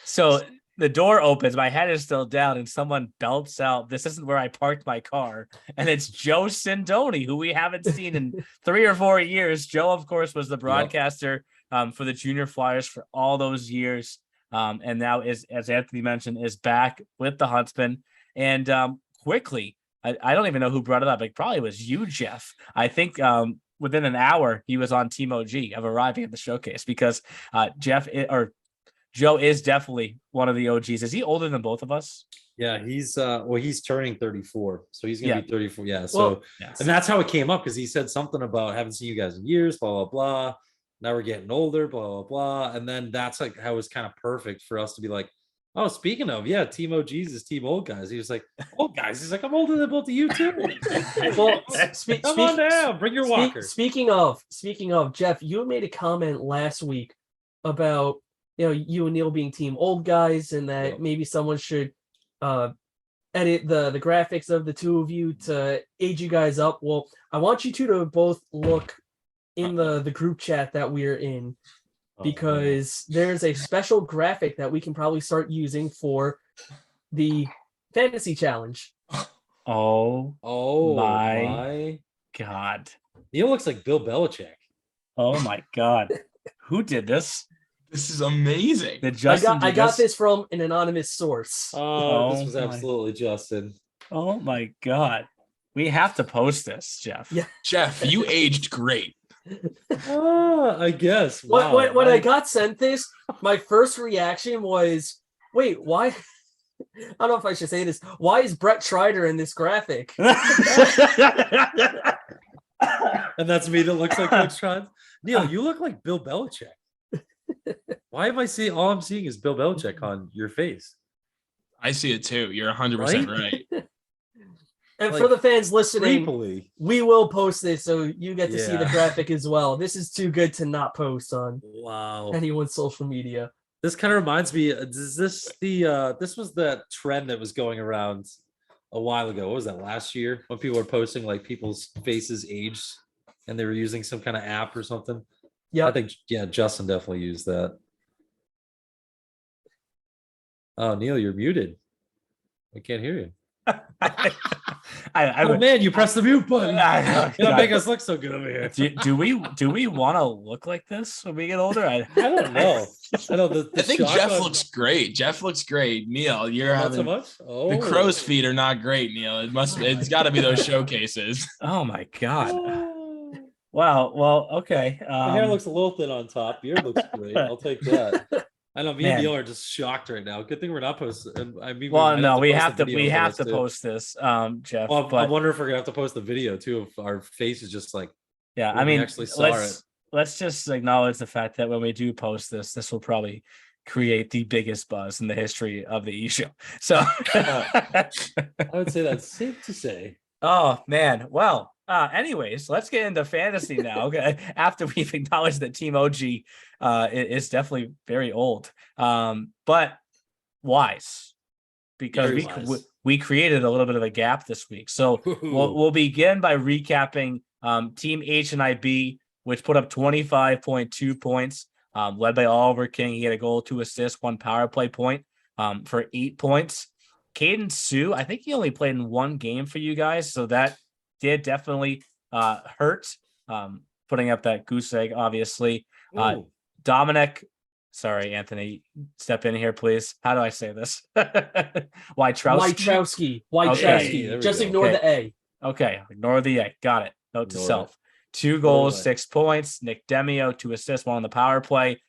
So the door opens, my head is still down, and someone belts out, "This isn't where I parked my car." And it's Joe Sindoni, who we haven't seen in 3 or 4 years. Joe, of course, was the broadcaster for the Junior Flyers for all those years. And now is, as Anthony mentioned, is back with the Huntsman. And quickly, I don't even know who brought it up. It probably was you, Jeff. I think within an hour, he was on Teemoji of arriving at the showcase because Joe is definitely one of the OGs. Is he older than both of us? Yeah, he's turning 34, so he's gonna be 34. Yeah, so and that's how it came up because he said something about haven't seen you guys in years, blah blah blah. Now we're getting older, blah blah blah, and then that's like how it was kind of perfect for us to be like, oh, speaking of, Teemoji's is team old guys. He was like, old guys. He's like, I'm older than both of you too. Well, come on down, bring your walker. Speaking of, Jeff, you made a comment last week about you and Neil being team old guys, and that maybe someone should edit the graphics of the two of you to age you guys up. Well, I want you two to both look in the group chat that we're in, because there's a special graphic that we can probably start using for the fantasy challenge. Oh my God. Neil looks like Bill Belichick. Oh my God. Who did this? This is amazing. Did Justin I do got this? this from an anonymous source. Oh, this Oh was my- absolutely Justin. Oh my God. We have to post this, Jeff. Yeah. Jeff, you aged great. I guess. Wow. When I got sent this, my first reaction was, wait, why? I don't know if I should say this. Why is Brett Schreider in this graphic? And that's me that looks like Coach Trons. Neil, you look like Bill Belichick. Why am I seeing all I'm seeing is Bill Belichick on your face? I see it too. You're 100% right. And Like, for the fans listening, Creepily. we will post this so you get to see the Yeah. graphic as well. This is too good to not post on Wow. anyone's social media. This kind of reminds me, is this this was that trend that was going around a while ago. What was that, last year? When people were posting like people's faces aged and they were using some kind of app or something. Yeah, I think, yeah, Justin definitely used that. Oh, Neil, you're muted. I can't hear you. Oh man, you pressed the mute button. You don't make us look so good over here. do we want to look like this when we get older? I don't know. I know the I think shock Jeff on- looks great. Jeff looks great. Neil, you're not so having much. Oh, the crow's feet are not great, Neil. It's got to be those showcases. Oh my God. Oh. Wow. Well, okay. My hair looks a little thin on top. Beard looks great. I'll take that. I know me and Man. Neil are just shocked right now. Good thing we're not posting. I mean, well, might no, we post have the to video for have this to too. post this, Jeff. Well, I but wonder if we're gonna have to post the video too. If our face is just like, yeah, I when we mean, actually saw let's just acknowledge the fact that when we do post this will probably create the biggest buzz in the history of the E-show. So I would say that's safe to say. oh man. Well, anyways, let's get into fantasy now. Okay. After we've acknowledged that Teemoji is definitely very old. But wise. Because Very wise. we created a little bit of a gap this week. So we'll begin by recapping Team H and IB, which put up 25.2 points, led by Oliver King. He had a goal, 2 assists, 1 power play point for 8 points. Caden Sue, I think he only played in 1 game for you guys, so that did definitely hurt. Putting up that goose egg, obviously. Ooh. Dominic, sorry, Anthony, step in here, please. How do I say this? Wojciechowski. Wojciechowski. there we Just go. ignore Okay. the A. Okay, ignore the A. Got it. Note to Ignore self. it. 2 goals, it. 6 points. Nick Demio, 2 assists, 1 on the power play.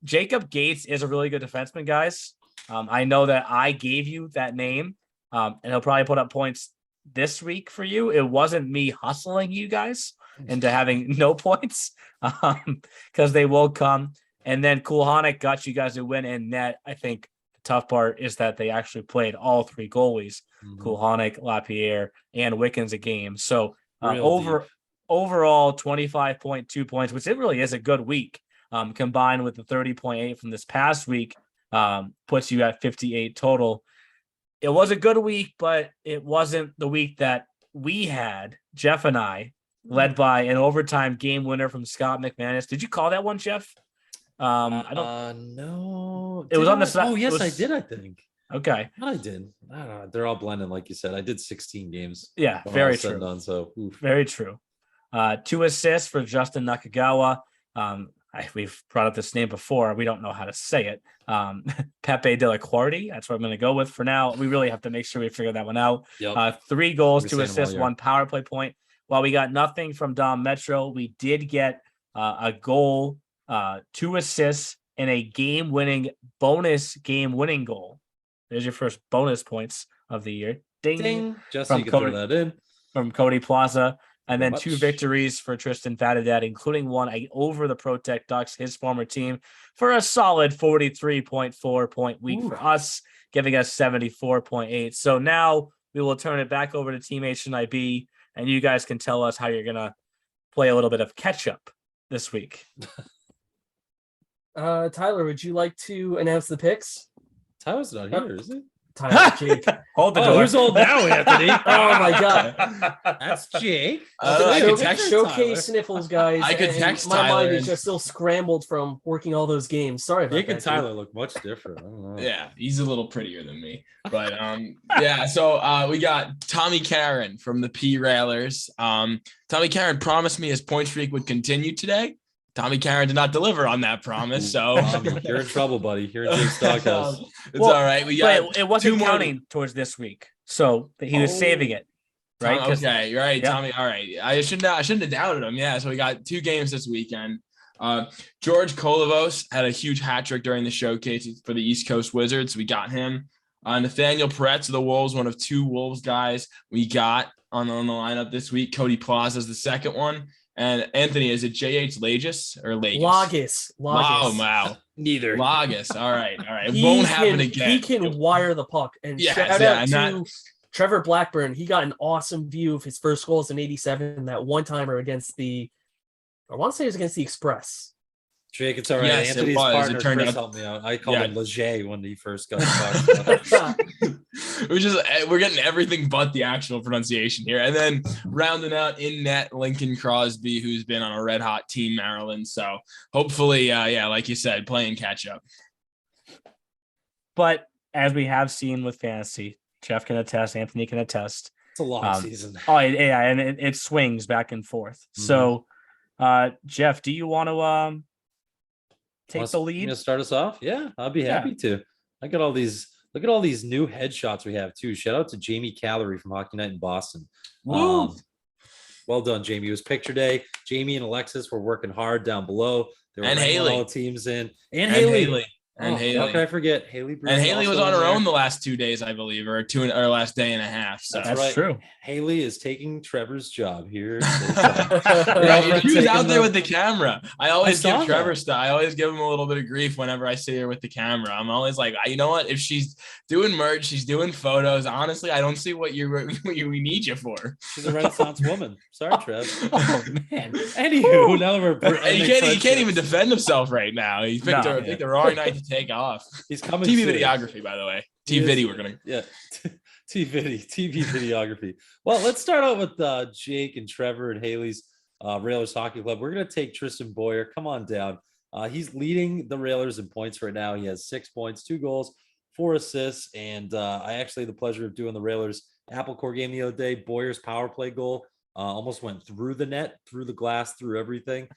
Jacob Gates is a really good defenseman, guys. I know that I gave you that name, and he'll probably put up points this week for you. It wasn't me hustling you guys into having no points, because they will come. And then Kulhanek got you guys a win in net. I think the tough part is that they actually played all 3 goalies, Kulhanek, LaPierre, and Wickens a game. So Real overall 25.2 points, which it really is a good week, combined with the 30.8 from this past week, puts you at 58 total. It was a good week, but it wasn't the week that we had, Jeff and I, led by an overtime game winner from Scott McManus. Did you call that one, Jeff? I don't. No. It was on the side. Oh, yes, it I was- did. I think Okay. I did. I don't know. They're all blending, like you said. I did 16 games. Yeah, when all very is said and true. done, so oof. Very true. 2 assists for Justin Nakagawa. We've brought up this name before. We don't know how to say it. Pepe de la Quarti. That's what I'm going to go with for now. We really have to make sure we figure that one out. Yep. 3 goals, We've 2 seen 'em all assists, year. 1 power play point. While we got nothing from Dom Metro, we did get a goal, 2 assists, and a bonus game winning goal. There's your first bonus points of the year. Ding. Ding. Jesse, From you can throw Cody. that in. From Cody Plaza. And then Very 2 much. victories for Tristan Fatadad, including one over the Protect Ducks, his former team, for a solid 43.4 point week for us, giving us 74.8. So now we will turn it back over to Team H and IB, and you guys can tell us how you're going to play a little bit of catch up this week. Tyler, would you like to announce the picks? Tyler's not here, is he? Tyler, Jake. Hold the Oh, door. who's old now, Anthony? Oh my God. That's Jake. I could text Showcase sniffles, guys. I could and text my Tyler mind is and- just still scrambled from working all those games. Sorry about Jake that. and Tyler look much different. I don't know. Yeah, he's a little prettier than me. But yeah, so we got Tommy Karen from the P Railers. Tommy Karen promised me his point streak would continue today. Tommy Karen did not deliver on that promise. So You're in trouble, buddy. You're in Jake's doghouse. It's all right. We got But it wasn't 2 more- counting towards this week, so he was saving it. Right? Okay, you're right, Yeah. Tommy. All right. I shouldn't have doubted him. Yeah. So we got 2 games this weekend. George Kolovos had a huge hat trick during the showcase for the East Coast Wizards. We got him. Nathaniel Peretz of the Wolves, one of 2 Wolves guys we got on the lineup this week. Cody Plaza is the second one. And Anthony, is it JH Lagis or Lagis? Lagis. Oh, wow. Neither. Lagis. All right. It won't happen again. He can wire the puck. And Yes, shout yeah, out and to Trevor Blackburn. He got an awesome view of his first goals in '87, that one-timer against I want to say it was against the Express. Jake, it's all right. Yes, it Anthony's was. It partner, turned Chris, out- helped me out. I called Yeah. him Leger when he first got the We're getting everything but the actual pronunciation here. And then rounding out in net, Lincoln Crosby, who's been on a red hot team Maryland. So hopefully, like you said, playing catch up. But as we have seen with fantasy, Jeff can attest, Anthony can attest. It's a long season. Oh, yeah, and it swings back and forth. Mhm. So, Jeff, do you want to take the You lead? gonna start us off? Yeah, I'd be happy to. I got all these. Look at all these new headshots we have too. Shout out to Jamie Callery from Hockey Night in Boston. Woo! Well done, Jamie. It was picture day. Jamie and Alexis were working hard down below. They were And bringing Haley. all the teams in. And And Haley. Haley. And Oh, Haley. How can I forget Haley? Bruce And Haley was also on in her there. own the last 2 days, I believe, or last day and a half. So That's That's right. true. Haley is taking Trevor's job here. right, she was out there with the camera. I always saw give Trevor that. stuff. I always give him a little bit of grief whenever I see her with the camera. I'm always like, you know what? If she's doing merch, she's doing photos. Honestly, I don't see what we need you for. She's a Renaissance woman. Sorry, Trev. Oh man. Anywho, now that we're And he can't even defend himself right now. He picked, No. picked the wrong night to take off. He's coming. TV soon. videography, by the way. He is- TV, we're gonna. Yeah. TV videography. Well, let's start out with Jake and Trevor and Haley's Railers Hockey Club. We're going to take Tristan Boyer. Come on down. He's leading the Railers in points right now. He has 6 points, 2 goals, 4 assists. And I actually had the pleasure of doing the Railers Apple Core game the other day. Boyer's power play goal almost went through the net, through the glass, through everything.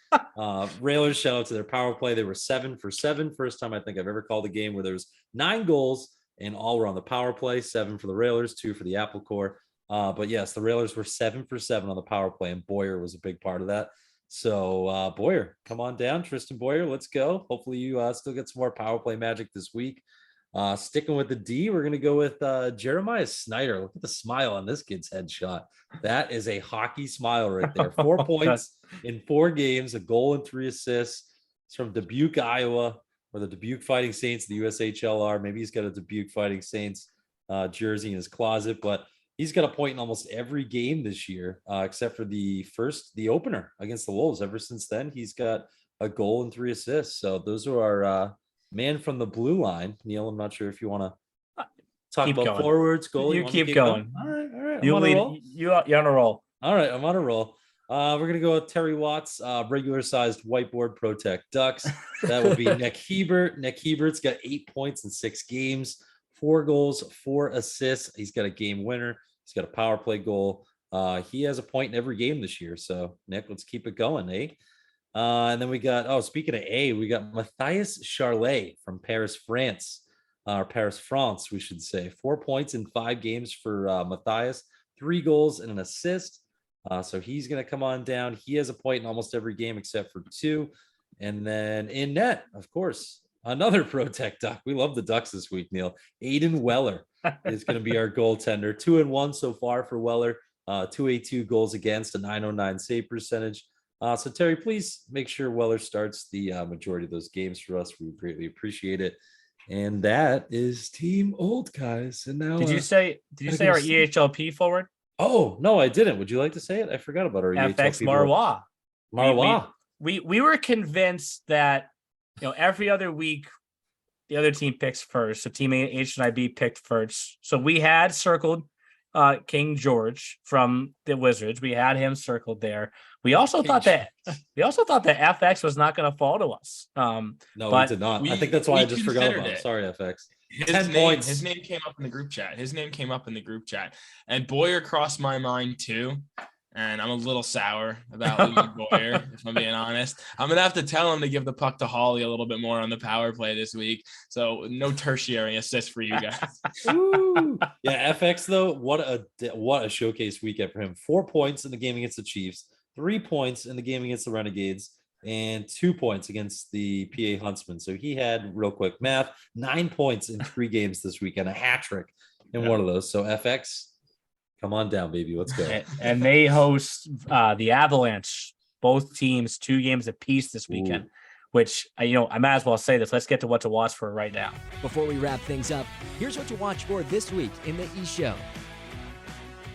Railers, shout out to their power play. They were 7 for 7. First time I think I've ever called a game where there was 9 goals and all were on the power play. 7 for the Railers, 2 for the Apple Core. But yes, the Railers were 7 for 7 on the power play, and Boyer was a big part of that. So Boyer, come on down. Tristan Boyer, let's go. Hopefully you still get some more power play magic this week. Sticking with the D, we're going to go with Jeremiah Snyder. Look at the smile on this kid's headshot. That is a hockey smile right there. 4 points in 4 games, a goal and 3 assists. It's from Dubuque, Iowa, or the Dubuque Fighting Saints, the USHLR. Maybe he's got a Dubuque Fighting Saints jersey in his closet, but he's got a point in almost every game this year, except for the opener against the Wolves. Ever since then, he's got a goal and 3 assists. So those are our man from the blue line. Neil, I'm not sure if you want to talk Keep about going. forwards, goal. You wanna keep going. All right. You I'm on a lead. roll. You're on a roll. All right, I'm on a roll. We're going to go with Terry Watts, regular-sized whiteboard Protect Ducks. That would be Nick Hebert. Nick Hebert's got 8 points in 6 games, 4 goals, 4 assists. He's got a game winner. He's got a power play goal. He has a point in every game this year. So, Nick, let's keep it going, eh? And then we got, speaking of A, we got Matthias Charlet from Paris, France. Or Paris, France, we should say. 4 points in 5 games for Matthias, 3 goals and an assist. So he's going to come on down. He has a point in almost every game except for 2. And then in net, of course, another Protect Duck. We love the Ducks this week, Neil. Aiden Weller is going to be our goaltender. 2-1 so far for Weller. 282 goals against, a 909 save percentage. So Terry, please make sure Weller starts the majority of those games for us. We would greatly appreciate it. And that is Team Old Guys. And now Did you say our EHLP forward? Oh, no, I didn't. Would you like to say it? I forgot about our FX EHLP. Marois. Marois. We were convinced that every other week the other team picks first. So Team H and IB picked first. So we had circled King George from the Wizards. We had him circled there. We also thought that FX was not going to fall to us. No, but we did not. I think that's why I just forgot about it. Sorry, FX. His name came up in the group chat. And Boyer crossed my mind too. And I'm a little sour about losing Boyer, if I'm being honest. I'm going to have to tell him to give the puck to Hawley a little bit more on the power play this week. So no tertiary assist for you guys. Ooh. Yeah, FX, though, what a showcase weekend for him. 4 points in the game against the Chiefs, 3 points in the game against the Renegades, and 2 points against the PA Huntsman. So he had, real quick math, 9 points in 3 games this weekend, a hat trick in one of those. So FX, come on down, baby. Let's go. And they host the Avalanche, both teams 2 games apiece this weekend, which, I might as well say this. Let's get to what to watch for right now. Before we wrap things up, here's what to watch for this week in the E-Show.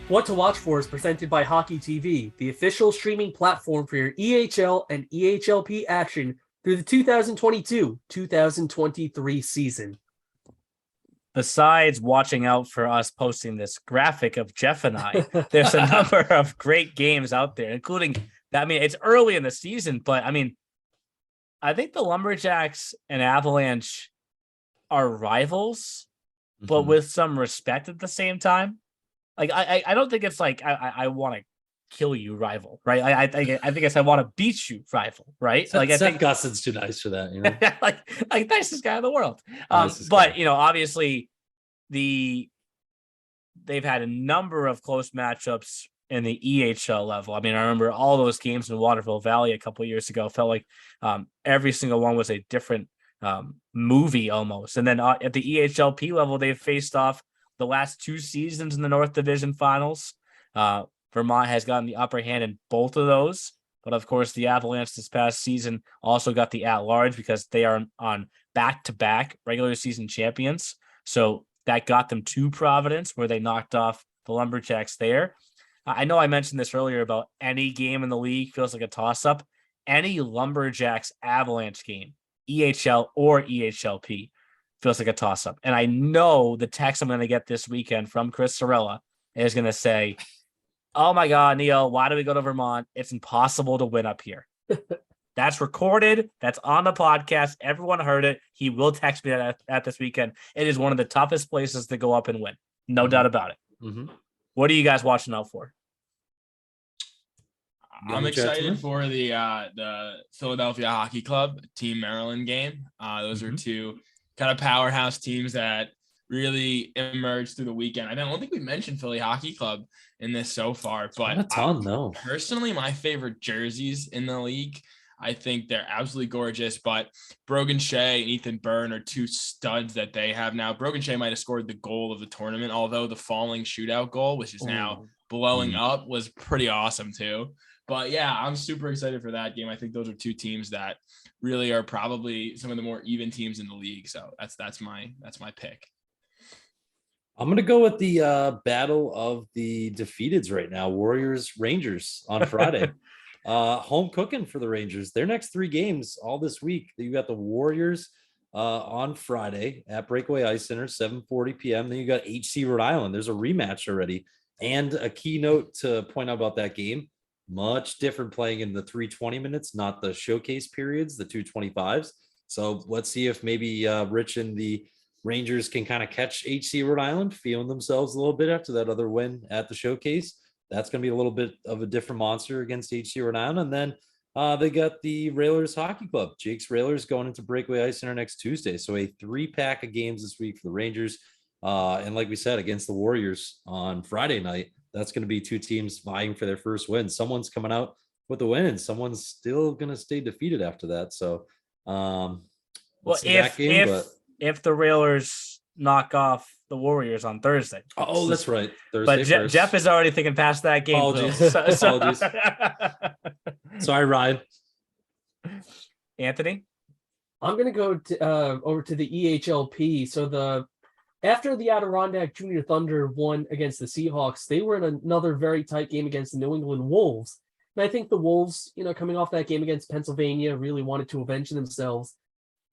What to Watch For is presented by Hockey TV, the official streaming platform for your EHL and EHLP action through the 2022-2023 season. Besides watching out for us posting this graphic of Jeff and I, there's a number of great games out there, including, it's early in the season, but I think the Lumberjacks and Avalanche are rivals, but with some respect at the same time. Like, I don't think it's like I want to kill you, rival, right? I think it's I want to beat you, rival, right? Seth, I think Gustin's too nice for that, like nicest guy in the world. Obviously they've had a number of close matchups in the EHL level. I remember all those games in Waterville Valley a couple of years ago. Felt like every single one was a different movie almost. And then at the EHLP level, they've faced off the last 2 seasons in the North Division Finals. Vermont has gotten the upper hand in both of those. But of course, the Avalanche this past season also got the at-large because they are on back-to-back regular season champions. So that got them to Providence, where they knocked off the Lumberjacks there. I know I mentioned this earlier about any game in the league feels like a toss-up. Any Lumberjacks Avalanche game, EHL or EHLP, feels like a toss-up. And I know the text I'm going to get this weekend from Chris Sorella is going to say, oh my God, Neil, why do we go to Vermont? It's impossible to win up here. That's recorded. That's on the podcast. Everyone heard it. He will text me at this weekend. It is one of the toughest places to go up and win. No doubt about it. What are you guys watching out for? I'm excited for the Philadelphia Hockey Club Team Maryland game. Those are 2 kind of powerhouse teams that really emerged through the weekend. I don't think we mentioned Philly Hockey Club in this so far, but not a ton, no. Personally, my favorite jerseys in the league, I think they're absolutely gorgeous, but Brogan Shea and Ethan Byrne are 2 studs that they have now. Brogan Shea might have scored the goal of the tournament, although the falling shootout goal, which is now blowing up, was pretty awesome too. But yeah, I'm super excited for that game. I think those are 2 teams that really are probably some of the more even teams in the league. So that's my pick. I'm going to go with the battle of the defeateds right now. Warriors Rangers on Friday. Home cooking for the Rangers. Their next 3 games all this week. You got the Warriors on Friday at Breakaway Ice Center, 7:40 p.m. Then you got HC Rhode Island. There's a rematch already. And a keynote to point out about that game, much different playing in the 320 minutes, not the showcase periods, the 225s. So let's see if maybe Rich and the Rangers can kind of catch HC Rhode Island, feeling themselves a little bit after that other win at the showcase. That's going to be a little bit of a different monster against HC Rhode Island. And then they got the Railers Hockey Club. Jake's Railers going into Breakaway Ice Center next Tuesday. So a 3-pack of games this week for the Rangers. And like we said, against the Warriors on Friday night, that's going to be 2 teams vying for their first win. Someone's coming out with a win and someone's still going to stay defeated after that. So, if the Railers knock off the Warriors on Thursday. Oh, that's right. Thursday. But Jeff is already thinking past that game. Apologies. Apologies. Sorry, Ryan. Anthony? I'm going to go over to the EHLP. So after the Adirondack Junior Thunder won against the Seahawks, they were in another very tight game against the New England Wolves. And I think the Wolves, coming off that game against Pennsylvania, really wanted to avenge themselves.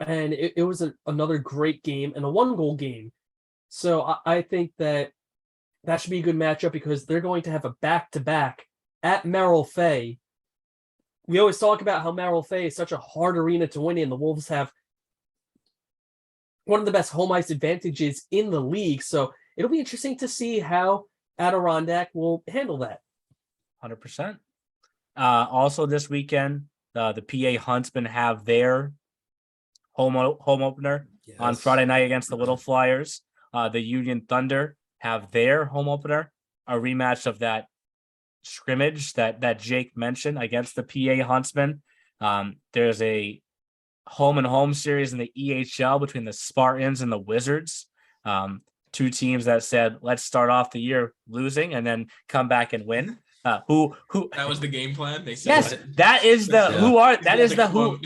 and it was another great game and a 1-goal game. So I think that should be a good matchup because they're going to have a back-to-back at Merrill Fay. We always talk about how Merrill Fay is such a hard arena to win in. The Wolves have one of the best home ice advantages in the league. So it'll be interesting to see how Adirondack will handle that. 100%. Also this weekend, the PA Huntsmen have their home opener on Friday night against the Little Flyers. The Union Thunder have their home opener, a rematch of that scrimmage that Jake mentioned against the PA Huntsmen. There's a home and home series in the EHL between the Spartans and the Wizards. Two teams that said, let's start off the year losing and then come back and win. Who that was the game plan. They said yes, that is the who are that is the who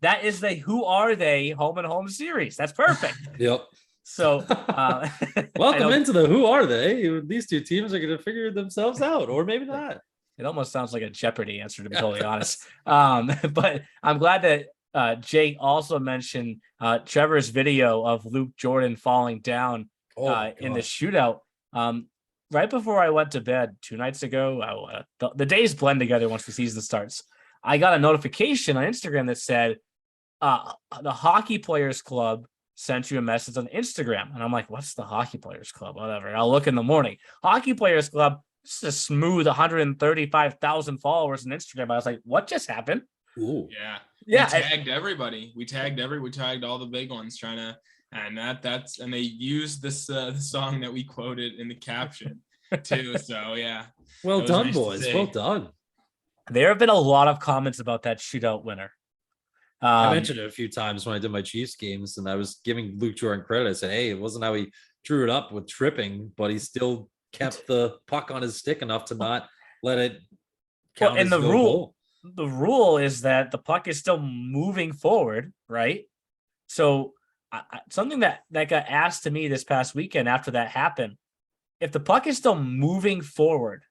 that is the who are they home and home series. That's perfect. Yep. So welcome into the who are they? These two teams are going to figure themselves out, or maybe not. It almost sounds like a Jeopardy answer, to be totally honest. But I'm glad that Jake also mentioned Trevor's video of Luke Jordan falling down in the shootout. Right before I went to bed 2 nights ago, the days blend together once the season starts. I got a notification on Instagram that said the Hockey Players Club sent you a message on Instagram. And I'm like, what's the Hockey Players Club? Whatever. I'll look in the morning. Hockey Players Club, just a smooth 135,000 followers on Instagram. I was like, what just happened? Ooh. Yeah. Yeah. We tagged everybody. We tagged all the big ones trying to. And and they used this the song that we quoted in the caption too. So yeah. Well done, boys. Well done. There have been a lot of comments about that shootout winner. I mentioned it a few times when I did my Chiefs games, and I was giving Luke Jordan credit. I said, hey, it wasn't how he drew it up with tripping, but he still kept the puck on his stick enough to not let it count. Well, and the rule is that the puck is still moving forward, right? So something that got asked to me this past weekend after that happened, if the puck is still moving forward,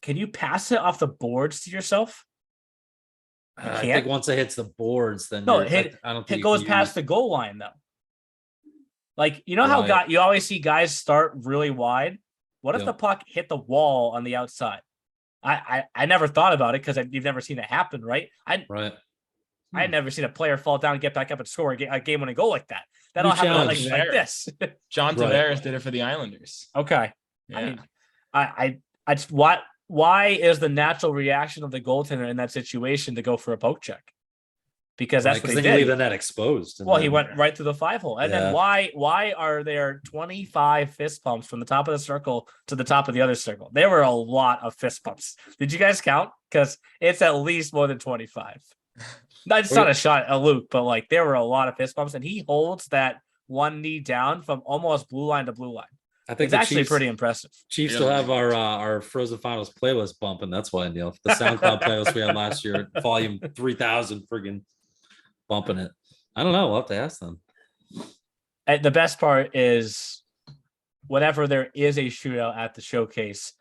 can you pass it off the boards to yourself? I think once it hits the boards, then no, I don't think it goes past the goal line though. Like, you know how you always see guys start really wide. What if the puck hit the wall on the outside? I never thought about it because you've never seen it happen, right? I had never seen a player fall down, get back up, and score a game-winning goal like that. That'll happen like this. John Tavares did it for the Islanders. Okay. Yeah. I just why is the natural reaction of the goaltender in that situation to go for a poke check? Because that's what he did. Leave the net exposed. Well, he went right through the 5-hole. And then why are there 25 fist pumps from the top of the circle to the top of the other circle? There were a lot of fist pumps. Did you guys count? Because it's at least more than 25. It's not a shot at Luke, but like there were a lot of fist bumps, and he holds that one knee down from almost blue line to blue line. I think it's actually pretty impressive. Chiefs still have our Frozen Finals playlist bumping. That's why, Neil. The SoundCloud playlist we had last year, volume 3000, friggin' bumping it. I don't know. We'll have to ask them. And the best part is, whenever there is a shootout at the showcase,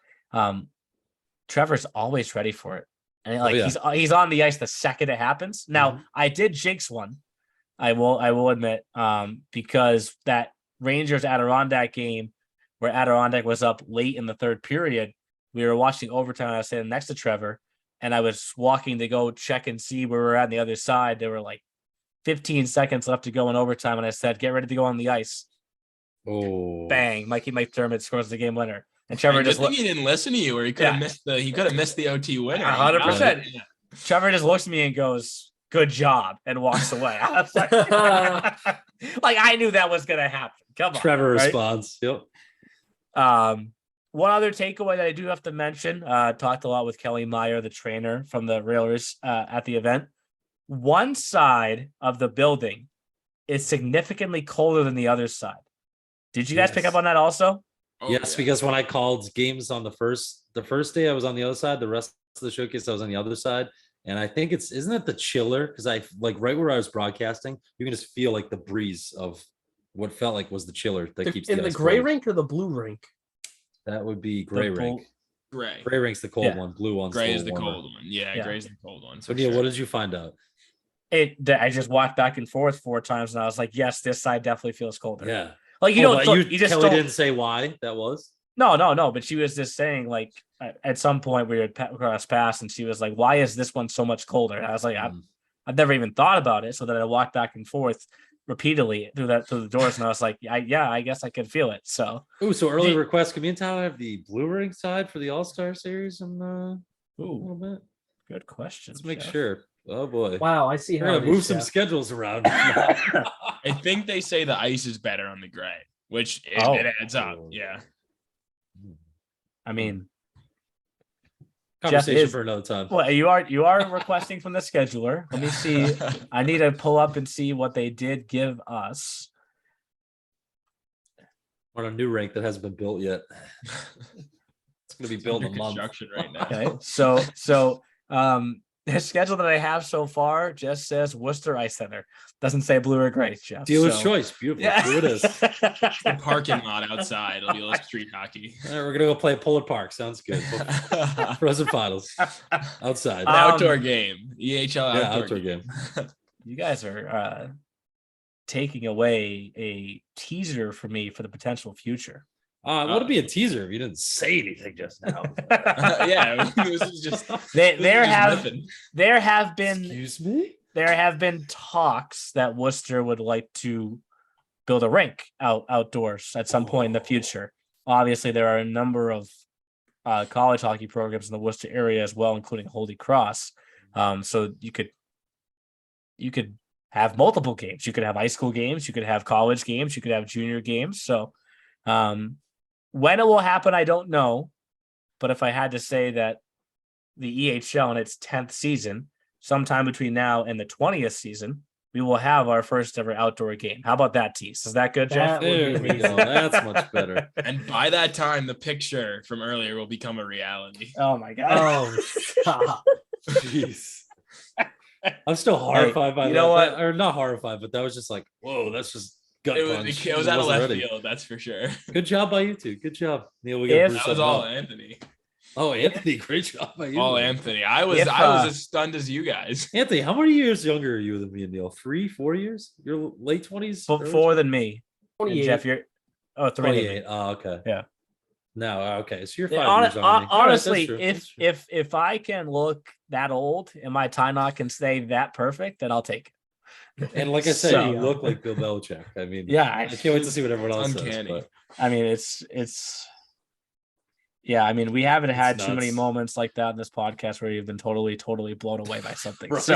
Trevor's always ready for it. And he's on the ice the second it happens. Now, I did jinx one. I will admit, because that Rangers Adirondack game where Adirondack was up late in the third period, we were watching overtime. I was sitting next to Trevor, and I was walking to go check and see where we were at on the other side. There were like 15 seconds left to go in overtime, and I said, "Get ready to go on the ice." Oh, bang! Mikey McDermott scores the game winner. And Trevor just he didn't listen to you, or he could have missed the OT winner. 100%. Trevor just looks at me and goes, "Good job," and walks away. I was like, like I knew that was gonna happen. Come on. Trevor responds. Yep. One other takeaway that I do have to mention, talked a lot with Kelly Meyer, the trainer from the Railers at the event. One side of the building is significantly colder than the other side. Did you guys pick up on that also? Oh, yes, because when I called games on the first day, I was on the other side. The rest of the showcase, I was on the other side. And I think isn't it the chiller? Because I like right where I was broadcasting, you can just feel like the breeze of what felt like was the chiller that keeps in the gray rink or the blue rink. That would be gray rink. Gray rink's the cold one. Blue one's gray is the cold one. Yeah, gray's the cold one. So Neil, what did you find out? I just walked back and forth 4 times, and I was like, yes, this side definitely feels colder. Yeah. Like you just Kelly don't. didn't say why that was. No. But she was just saying, like, at some point we had crossed paths, and she was like, "Why is this one so much colder?" And I was like, I've never even thought about it. So then I walked back and forth repeatedly through the doors, and I was like, I guess I could feel it. So So early request. Can me and Tyler have the blue ring side for the All-Star series in a little bit? Good question. Let's make Jeff. sure. Oh boy. Wow, I see We're how gonna move some schedules around. I think they say the ice is better on the gray, which it adds up. Yeah. I mean, conversation for another time. Well, you are requesting from the scheduler. Let me see. I need to pull up and see what they did give us. On a new rink that hasn't been built yet. It's gonna be built in a month. Construction right now. Okay, so the schedule that I have so far just says Worcester Ice Center. Doesn't say blue or gray, Jeff. Dealer's choice. Beautiful. Yeah. Here it is. The parking lot outside. It'll be like street hockey. All right, we're gonna go play Polar Park. Sounds good. Frozen finals outside. An outdoor game. EHL outdoor game. You guys are taking away a teaser for me for the potential future. What would be a teaser if you didn't say anything just now? Yeah, this is just there have been Excuse me? There have been talks that Worcester would like to build a rink outdoors at some point in the future. Obviously, there are a number of college hockey programs in the Worcester area as well, including Holy Cross. So you could have multiple games. You could have high school games. You could have college games. You could have junior games. So when it will happen, I don't know. But if I had to say that the EHL in its 10th season, sometime between now and the 20th season, we will have our first ever outdoor game. How about that, tease? Is that good, Jeff? There we go. That's much better. And by that time, the picture from earlier will become a reality. Oh my god! Oh, stop. Jeez. I'm still horrified by that. You know what? Or not horrified, but that was just like, whoa, that's just gut punch. It was out of left ready. field, that's for sure. Good job by you two. Good job, Neil. That was all Anthony. Oh, Anthony, great job by you. All Anthony. I was as stunned as you guys. Anthony, how many years younger are you than me and Neil? 3, 4 years? You're late 20s? 4 than me. 28. Jeff, you're 28. Oh, okay. Yeah. No, okay. So you're 5 years younger than me. Honestly, All right, if I can look that old and my tie knot can stay that perfect, then I'll take it. and like I said, So- you look like Bill Belichick. I mean, Yeah, I can't wait to see what everyone else Uncanny. says. I mean, it's yeah. I mean, we haven't had too many nuts. moments like that in this podcast where you've been totally blown away by something. Right. So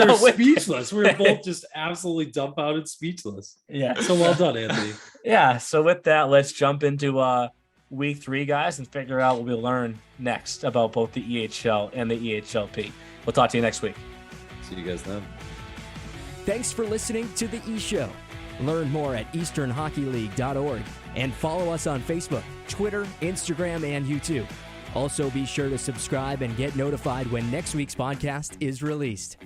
We're with- speechless. We're both just absolutely dumbfounded, speechless. yeah, So well done, Anthony. yeah. So with that, let's jump into week 3, guys, and figure out what we learn next about both the EHL and the EHLP. We'll talk to you next week. See you guys then. Thanks for listening to The E-Show. Learn more at easternhockeyleague.org and follow us on Facebook, Twitter, Instagram, and YouTube. Also, be sure to subscribe and get notified when next week's podcast is released.